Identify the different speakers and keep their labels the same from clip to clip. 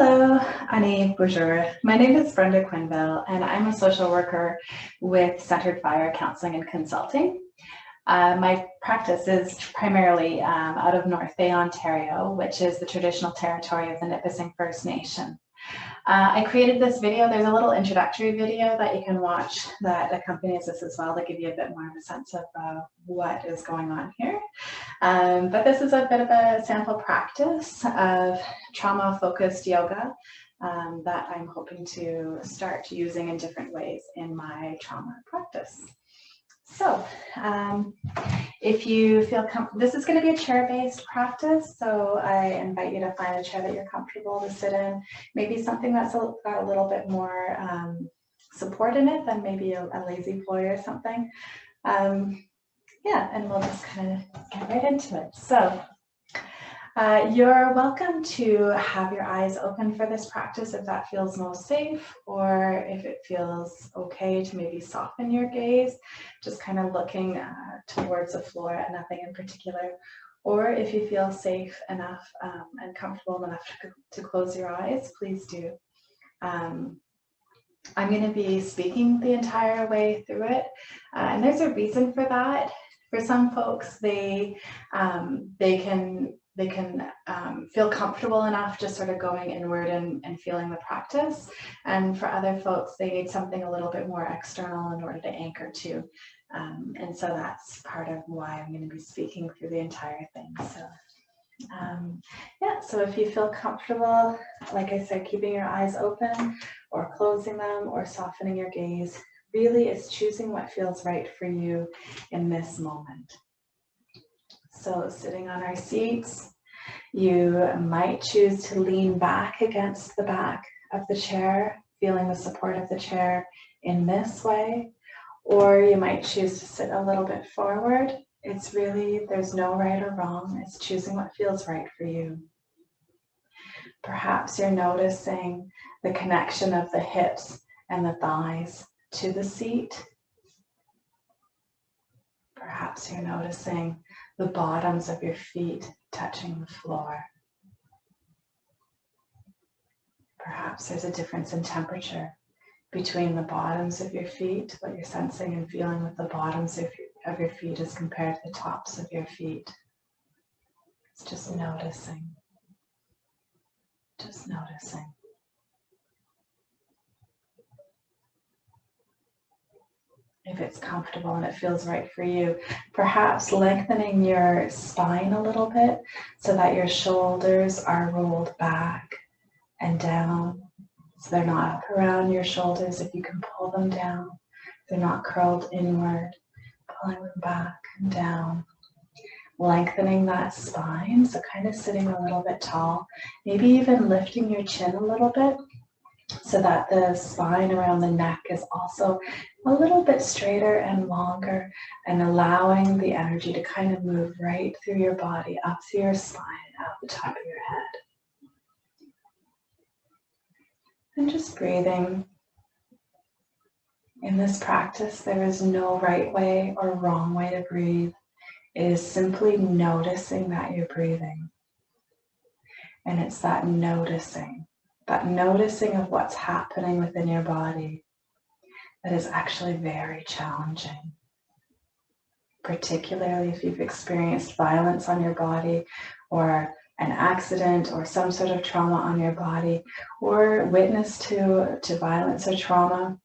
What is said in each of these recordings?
Speaker 1: Hello, Annie, bonjour. My name is Brenda Quinville, and I'm a social worker with Centered Fire Counseling and Consulting. My practice is primarily out of North Bay, Ontario, which is the traditional territory of the Nipissing First Nation. I created this video. There's a little introductory video that you can watch that accompanies this as well to give you a bit more of a sense of what is going on here. But this is a bit of a sample practice of trauma-focused yoga that I'm hoping to start using in different ways in my trauma practice. So if you feel comfortable, this is going to be a chair-based practice, so I invite you to find a chair that you're comfortable to sit in, maybe something that's got a little bit more support in it than maybe a lazy boy or something. Yeah, and we'll just kind of get right into it. So you're welcome to have your eyes open for this practice if that feels most safe, or if it feels okay to maybe soften your gaze, just kind of looking towards the floor at nothing in particular. Or if you feel safe enough and comfortable enough to close your eyes, please do. I'm going to be speaking the entire way through it, and there's a reason for that. For some folks, they can feel comfortable enough just sort of going inward and feeling the practice. And for other folks, they need something a little bit more external in order to anchor to. And so that's part of why I'm going to be speaking through the entire thing. So yeah, so if you feel comfortable, like I said, keeping your eyes open or closing them or softening your gaze, really it's choosing what feels right for you in this moment. So sitting on our seats, you might choose to lean back against the back of the chair, feeling the support of the chair in this way, or you might choose to sit a little bit forward. It's really, there's no right or wrong. It's choosing what feels right for you. Perhaps you're noticing the connection of the hips and the thighs to the seat. Perhaps you're noticing the bottoms of your feet touching the floor. Perhaps there's a difference in temperature between the bottoms of your feet, what you're sensing and feeling with the bottoms of your feet as compared to the tops of your feet. It's just noticing. Just noticing. If it's comfortable and it feels right for you, perhaps lengthening your spine a little bit so that your shoulders are rolled back and down. So they're not up around your shoulders. If you can pull them down, they're not curled inward, pulling them back and down. Lengthening that spine, so kind of sitting a little bit tall, maybe even lifting your chin a little bit so that the spine around the neck is also a little bit straighter and longer, and allowing the energy to kind of move right through your body, up through your spine, out the top of your head. And just breathing. In this practice, there is no right way or wrong way to breathe. It is simply noticing that you're breathing. And it's that noticing of what's happening within your body that is actually very challenging. Particularly if you've experienced violence on your body, or an accident, or some sort of trauma on your body, or witness to violence or trauma.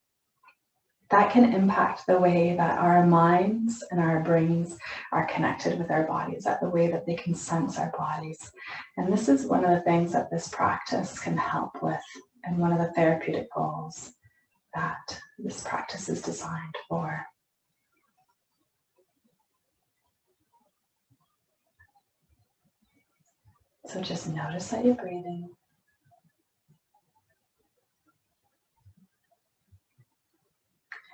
Speaker 1: That can impact the way that our minds and our brains are connected with our bodies, the way that they can sense our bodies. And this is one of the things that this practice can help with, and one of the therapeutic goals that this practice is designed for. So just notice that you're breathing.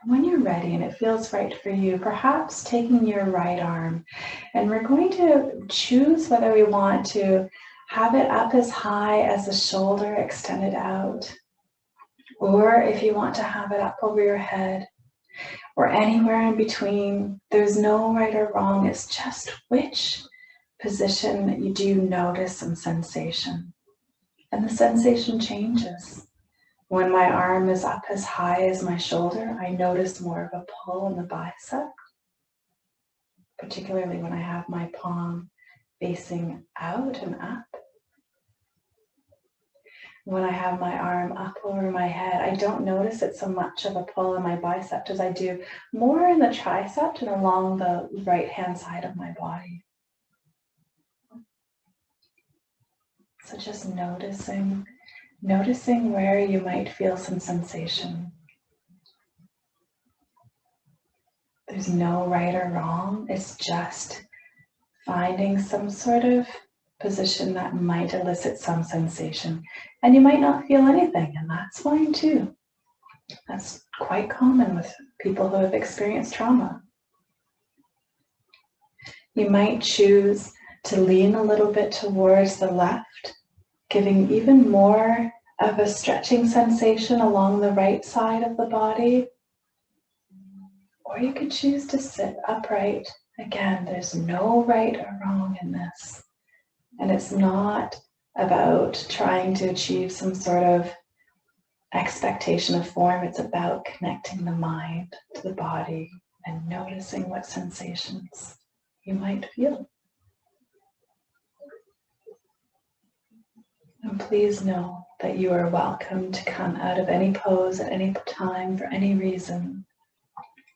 Speaker 1: When you're ready and it feels right for you, perhaps taking your right arm, and we're going to choose whether we want to have it up as high as the shoulder extended out, or if you want to have it up over your head, or anywhere in between. There's no right or wrong. It's just which position you do notice some sensation. And the sensation changes. When my arm is up as high as my shoulder, I notice more of a pull in the bicep, particularly when I have my palm facing out and up. When I have my arm up over my head, I don't notice it so much of a pull in my bicep as I do more in the tricep and along the right-hand side of my body. So just noticing where you might feel some sensation. There's no right or wrong. It's just finding some sort of position that might elicit some sensation. And you might not feel anything, and that's fine too. That's quite common with people who have experienced trauma. You might choose to lean a little bit towards the left, giving even more of a stretching sensation along the right side of the body. Or you could choose to sit upright. Again, there's no right or wrong in this. And it's not about trying to achieve some sort of expectation of form. It's about connecting the mind to the body and noticing what sensations you might feel. And please know that you are welcome to come out of any pose at any time for any reason.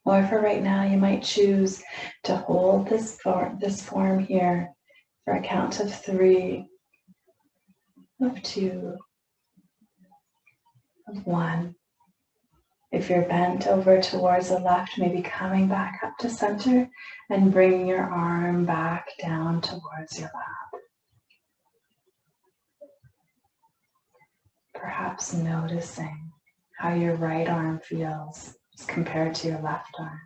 Speaker 1: Or for right now, you might choose to hold this form here for a count of 3, of 2, of 1. If you're bent over towards the left, maybe coming back up to center and bringing your arm back down towards your lap. Perhaps noticing how your right arm feels as compared to your left arm.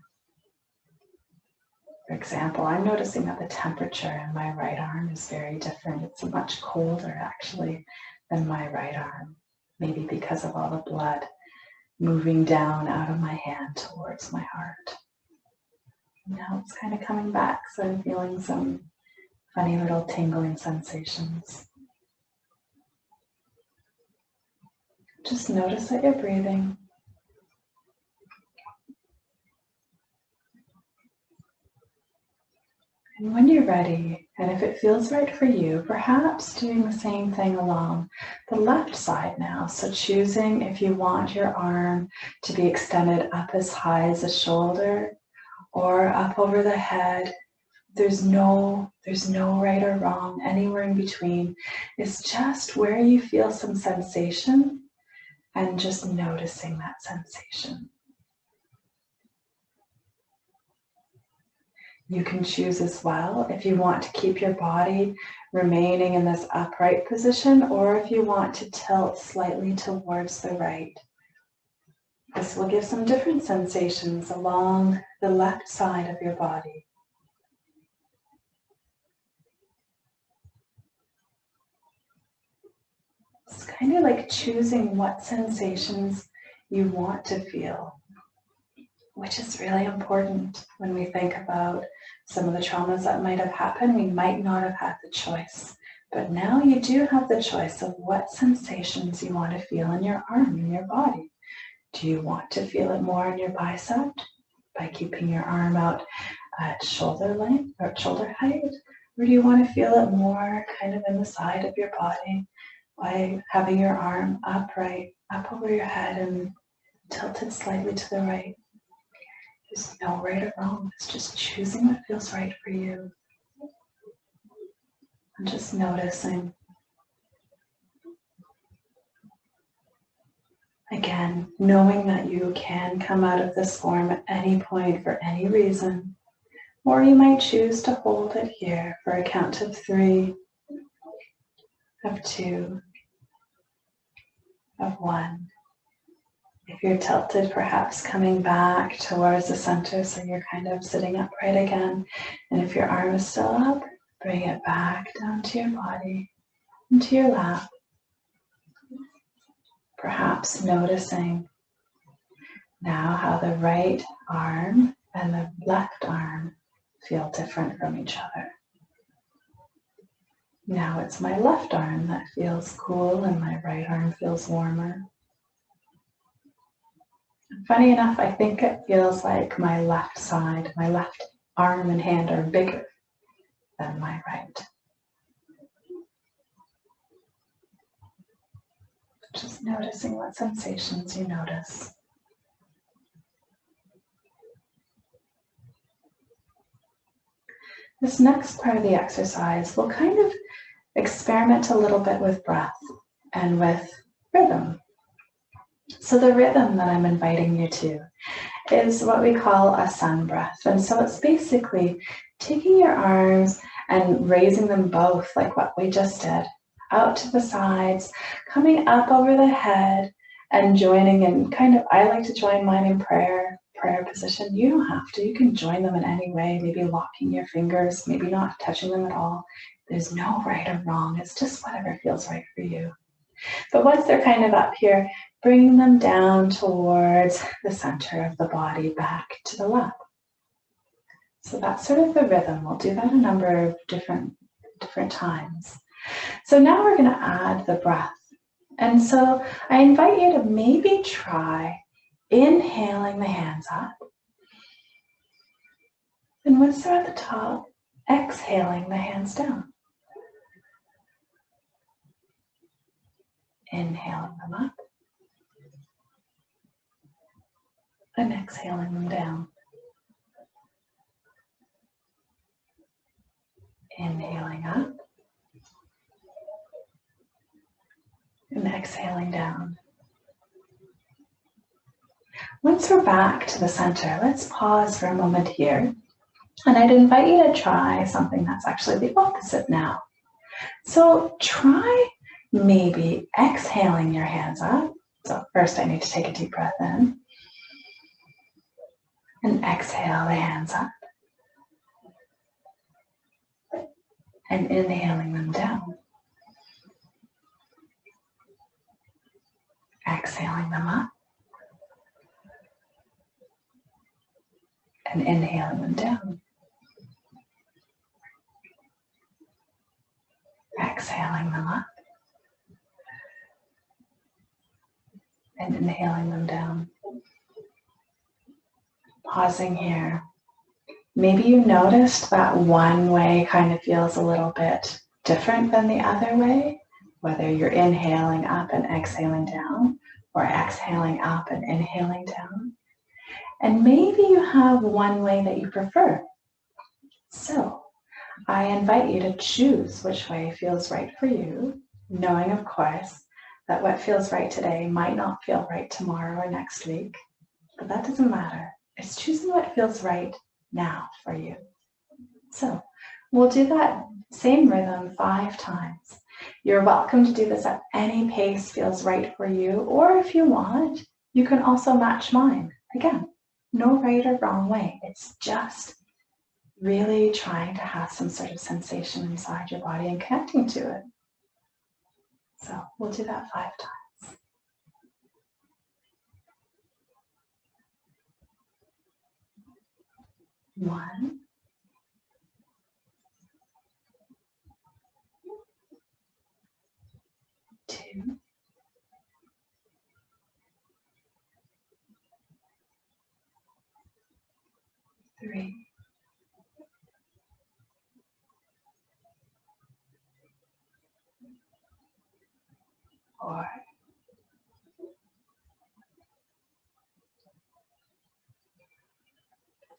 Speaker 1: For example, I'm noticing that the temperature in my right arm is very different. It's much colder actually than my right arm, maybe because of all the blood moving down out of my hand towards my heart. Now it's kind of coming back, so I'm feeling some funny little tingling sensations. Just notice that you're breathing. And when you're ready, and if it feels right for you, perhaps doing the same thing along the left side now. So choosing if you want your arm to be extended up as high as the shoulder or up over the head. There's no right or wrong, anywhere in between. It's just where you feel some sensation and just noticing that sensation. You can choose as well if you want to keep your body remaining in this upright position or if you want to tilt slightly towards the right. This will give some different sensations along the left side of your body. It's kind of like choosing what sensations you want to feel, which is really important when we think about some of the traumas that might have happened. We might not have had the choice, but now you do have the choice of what sensations you want to feel in your arm, in your body. Do you want to feel it more in your bicep by keeping your arm out at shoulder length or shoulder height? Or do you want to feel it more kind of in the side of your body by having your arm upright, up over your head and tilted slightly to the right? There's no right or wrong. It's just choosing what feels right for you. And just noticing. Again, knowing that you can come out of this form at any point for any reason. Or you might choose to hold it here for a count of 3, of 2, of 1. If you're tilted, perhaps coming back towards the center, so you're kind of sitting upright again. And if your arm is still up, bring it back down to your body, into your lap. Perhaps noticing now how the right arm and the left arm feel different from each other. Now it's my left arm that feels cool and my right arm feels warmer. Funny enough, I think it feels like my left side, my left arm and hand are bigger than my right. Just noticing what sensations you notice. This next part of the exercise, we'll kind of experiment a little bit with breath and with rhythm. So the rhythm that I'm inviting you to is what we call a sun breath. And so it's basically taking your arms and raising them both like what we just did, out to the sides, coming up over the head and joining in kind of, I like to join mine in prayer position. You don't have to, you can join them in any way, maybe locking your fingers, maybe not touching them at all. There's no right or wrong, it's just whatever feels right for you. But once they're kind of up here, bring them down towards the center of the body, back to the left. So that's sort of the rhythm. We'll do that a number of different times. So now we're going to add the breath. And so I invite you to maybe try inhaling the hands up. And once they're at the top, exhaling the hands down. Inhaling them up. And exhaling them down. Inhaling up. And exhaling down. Once we're back to the center, let's pause for a moment here. And I'd invite you to try something that's actually the opposite now. So try maybe exhaling your hands up. So first I need to take a deep breath in. And exhale the hands up. And inhaling them down. Exhaling them up. And inhaling them down. Exhaling them up. And inhaling them down. Pausing here. Maybe you noticed that one way kind of feels a little bit different than the other way, whether you're inhaling up and exhaling down, or exhaling up and inhaling down. And maybe you have one way that you prefer. So I invite you to choose which way feels right for you, knowing, of course, that what feels right today might not feel right tomorrow or next week, but that doesn't matter. It's choosing what feels right now for you. So we'll do that same rhythm 5 times. You're welcome to do this at any pace feels right for you, or if you want, you can also match mine. Again, no right or wrong way. It's just really trying to have some sort of sensation inside your body and connecting to it. So we'll do that 5 times. 1, 2, 3, 4,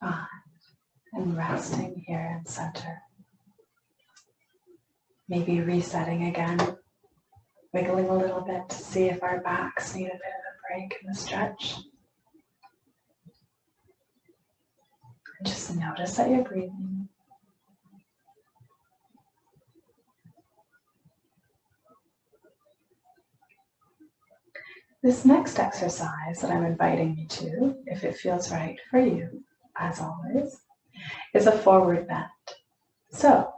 Speaker 1: 5, and resting here in center. Maybe resetting again, wiggling a little bit to see if our backs need a bit of a break in the stretch. And just notice that you're breathing. This next exercise that I'm inviting you to, if it feels right for you, as always, is a forward bend. So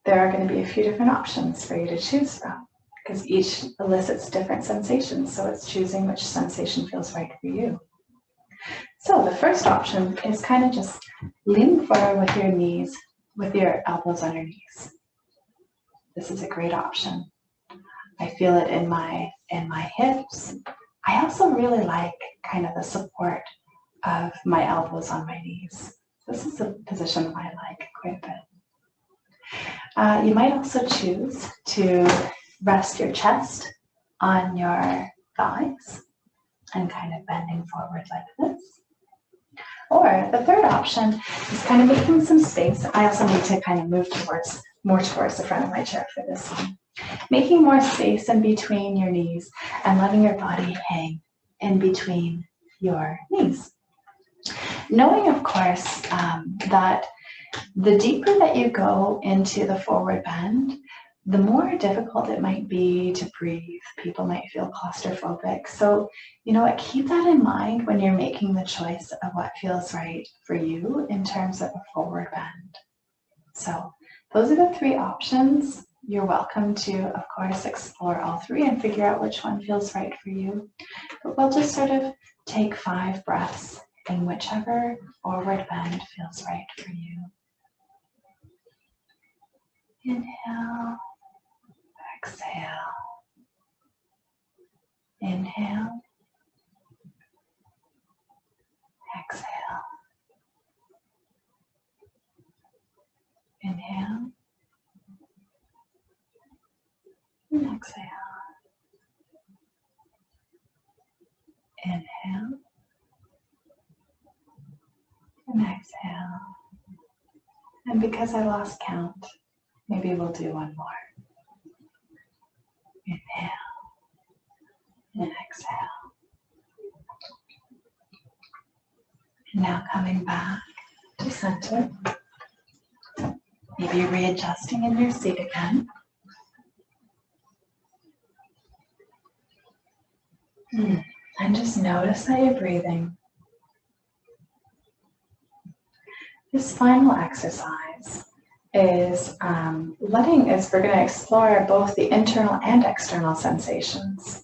Speaker 1: there are going to be a few different options for you to choose from, because each elicits different sensations, so it's choosing which sensation feels right for you. So the first option is kind of just leaning forward with your knees, with your elbows on your knees. this is a great option. I feel it in my hips. I also really like kind of the support of my elbows on my knees. This is a position I like quite a bit. You might also choose to rest your chest on your thighs and kind of bending forward like this. Or the third option is kind of making some space. I also need to kind of move more towards the front of my chair for this one. Making more space in between your knees and letting your body hang in between your knees. Knowing, of course, that the deeper that you go into the forward bend, the more difficult it might be to breathe. People might feel claustrophobic. So, you know what, keep that in mind when you're making the choice of what feels right for you in terms of a forward bend. So those are the three options. You're welcome to, of course, explore all three and figure out which one feels right for you. But we'll just sort of take 5 breaths in whichever forward bend feels right for you. Inhale, exhale. Inhale, exhale. Inhale, and exhale. Inhale, and exhale. And because I lost count, maybe we'll do one more. Inhale and exhale. And now coming back to center. Maybe readjusting in your seat again. And just notice that you're breathing. This final exercise is we're going to explore both the internal and external sensations.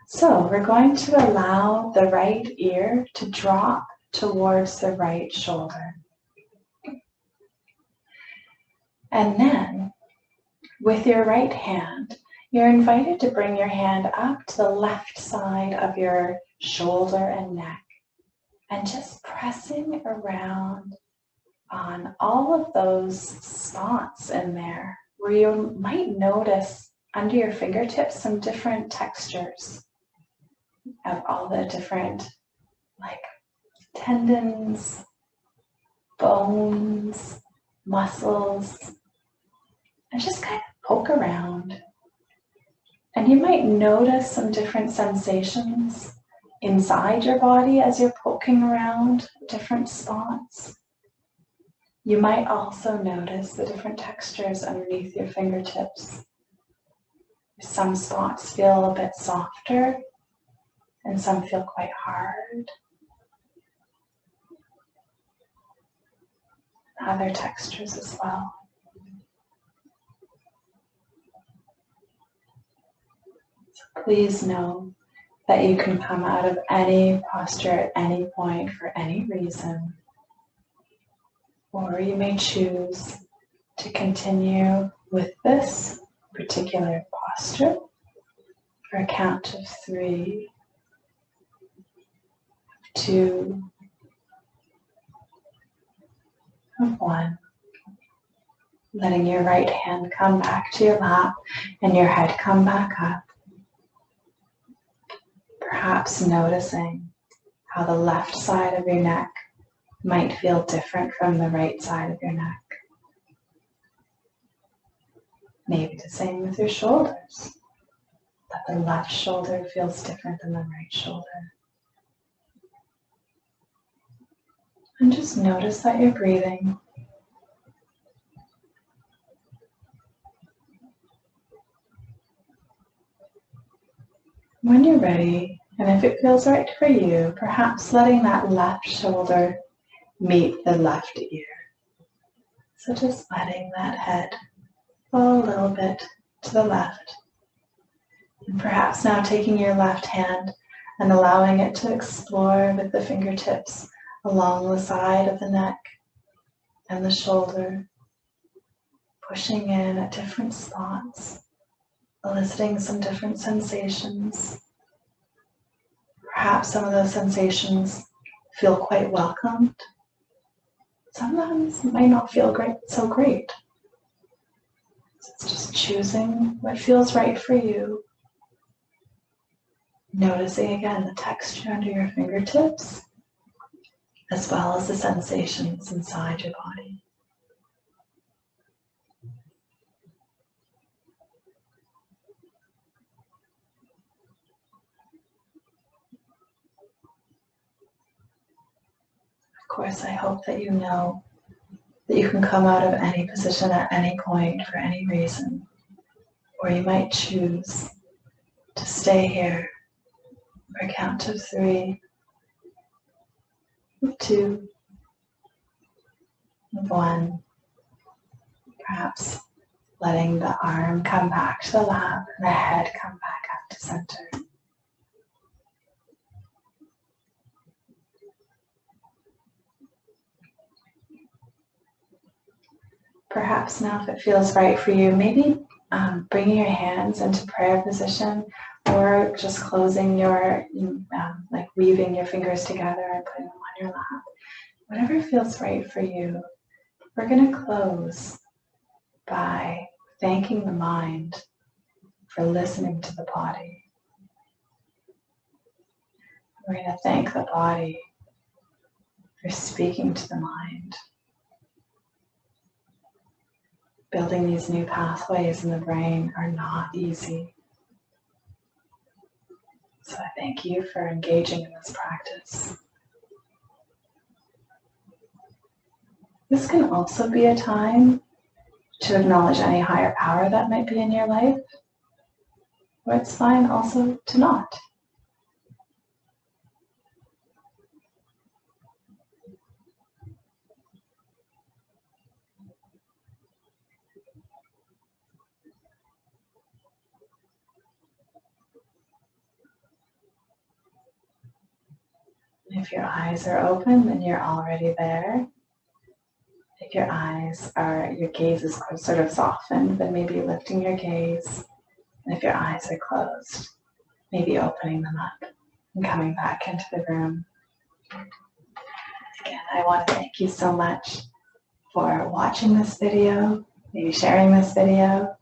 Speaker 1: So we're going to allow the right ear to drop towards the right shoulder. And then with your right hand, you're invited to bring your hand up to the left side of your shoulder and neck and just pressing around on all of those spots in there where you might notice under your fingertips some different textures of all the different like tendons, bones, muscles, and just kind of poke around. And you might notice some different sensations inside your body as you're poking around different spots. You might also notice the different textures underneath your fingertips. Some spots feel a bit softer and some feel quite hard. Other textures as well. So please know that you can come out of any posture at any point for any reason. Or you may choose to continue with this particular posture for a count of 3, 2, of 1. Letting your right hand come back to your lap and your head come back up. Perhaps noticing how the left side of your neck might feel different from the right side of your neck. Maybe the same with your shoulders, that the left shoulder feels different than the right shoulder. And just notice that you're breathing. When you're ready, and if it feels right for you, perhaps letting that left shoulder meet the left ear. So just letting that head fall a little bit to the left. And perhaps now taking your left hand and allowing it to explore with the fingertips along the side of the neck and the shoulder, pushing in at different spots, eliciting some different sensations. Perhaps some of those sensations feel quite welcomed. Sometimes it might not feel so great. So it's just choosing what feels right for you. Noticing again the texture under your fingertips, as well as the sensations inside your body. Of course, I hope that you know that you can come out of any position at any point for any reason, or you might choose to stay here for a count of 3, of 2, of 1, perhaps letting the arm come back to the lap and the head come back up to center. Perhaps now, if it feels right for you, maybe bringing your hands into prayer position, or just closing like weaving your fingers together and putting them on your lap. Whatever feels right for you. We're going to close by thanking the mind for listening to the body. We're going to thank the body for speaking to the mind. Building these new pathways in the brain are not easy. So I thank you for engaging in this practice. This can also be a time to acknowledge any higher power that might be in your life, or it's fine also to not. If your eyes are open, then you're already there. If your gaze is sort of softened, then maybe lifting your gaze. And if your eyes are closed, maybe opening them up and coming back into the room. Again, I want to thank you so much for watching this video, maybe sharing this video,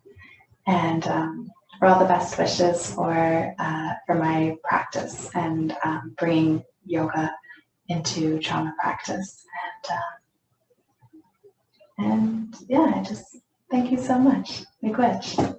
Speaker 1: and for all the best wishes for my practice and bringing yoga into trauma practice. And yeah, I just thank you so much. Miigwech.